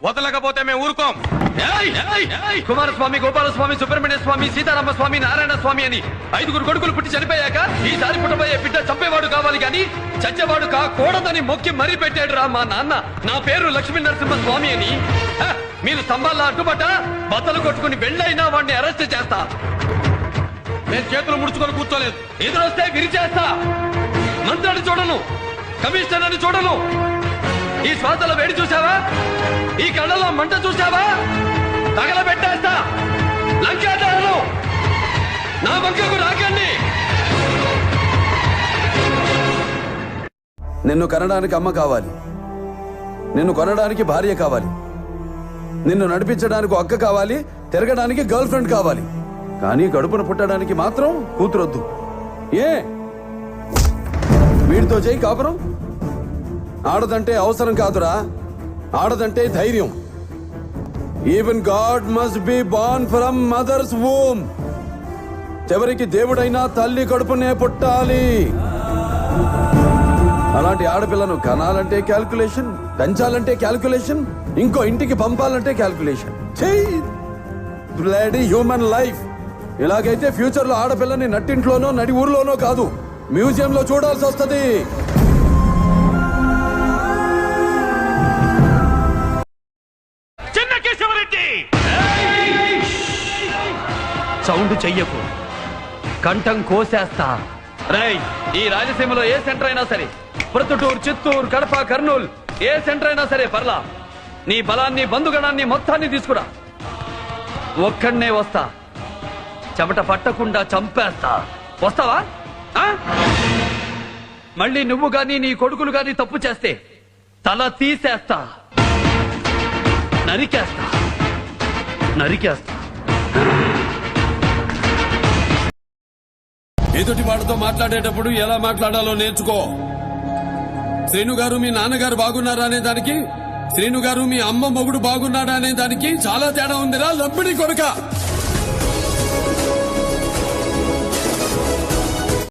వదలకపోతే మేము ఊరుకోం. కుమారస్వామి, గోపాలస్వామి, సుబ్రహ్మణ్య స్వామి, సీతారామ స్వామి, నారాయణ స్వామి అని 5 కొడుకులు పుట్టి చనిపోయాక ఈసారి పుట్టబోయే బిడ్డ చంపేవాడు కావాలి గాని చచ్చేవాడు కాకూడదని మొక్కి మరీ పెట్టాడు రా మా నాన్న. నా పేరు లక్ష్మీ నరసింహ స్వామి అని. మీరు స్తంభాల్లో అడ్డుపడ్డ బద్దలు కొట్టుకుని వెళ్ళైనా వాడిని అరెస్ట్ చేస్తా. నేను చేతులు ముడుచుకొని కూర్చోలేదు. ఎదురొస్తే విరిచేస్తా. మంత్రాన్ని చూడను, కమిషనర్ అని చూడను. ఈ శ్వాసలో వేడి చూసావా? ఈ కళ్ళలో మంట చూసావా? తగలబెట్టేస్తా. లంకేద్దాను. నా వంకకు రాకండి. నిన్ను కనడానికి అమ్మ కావాలి, నిన్ను కొనడానికి భార్య కావాలి, నిన్ను నడిపించడానికి అక్క కావాలి, తిరగడానికి గర్ల్ ఫ్రెండ్ కావాలి. కానీ కడుపున పుట్టడానికి మాత్రం కూతురొద్దు. ఏ వీడితో చేయి కాపురం? ఆడదంటే అవసరం కాదురా, ఆడదంటే ధైర్యం. Even God must be born from mothers womb. చివరికి దేవుడైనా తల్లి కడుపునే పుట్టాలి. అలాంటి ఆడపిల్లను కనాలంటే క్యాల్కులేషన్, పెంచాలంటే క్యాల్కులేషన్, ఇంకో ఇంటికి పంపాలంటే క్యాల్కులేషన్. Bloody human life. ఇలాగైతే ఫ్యూచర్ లో ఆడపిల్లని నట్టింట్లోనో నడి ఊర్లోనో కాదు, మ్యూజియంలో చూడాల్సి వస్తుంది. సౌండ్ చెయ్యకు, కంఠం కోసేస్తా. రై, ఈ రాయలసీమలో ఏ సెంటర్ అయినా సరే, ప్రొద్దుటూరు, చిత్తూరు, కడప, కర్నూలు, ఏ సెంటర్ అయినా సరే పర్లా. నీ బలాన్ని, బంధుగణాన్ని మొత్తాన్ని తీసుకురా. ఒక్కడనే వస్తా. చెమట పట్టకుండా చంపేస్తా. వస్తావా? మళ్ళీ నువ్వు గాని నీ కొడుకులు గాని తప్పు చేస్తే తల తీసేస్తా, నరికేస్తా, నరికేస్తా. ఎదుటి వాడితో మాట్లాడేటప్పుడు ఎలా మాట్లాడాలో నేర్చుకో. శ్రీను గారు మీ నాన్నగారు బాగున్నారా అనే దానికి, శ్రీను గారు మీ అమ్మ మొగుడు బాగున్నాడా అనే దానికి చాలా తేడా ఉందిరా లంపిడి కొడుక.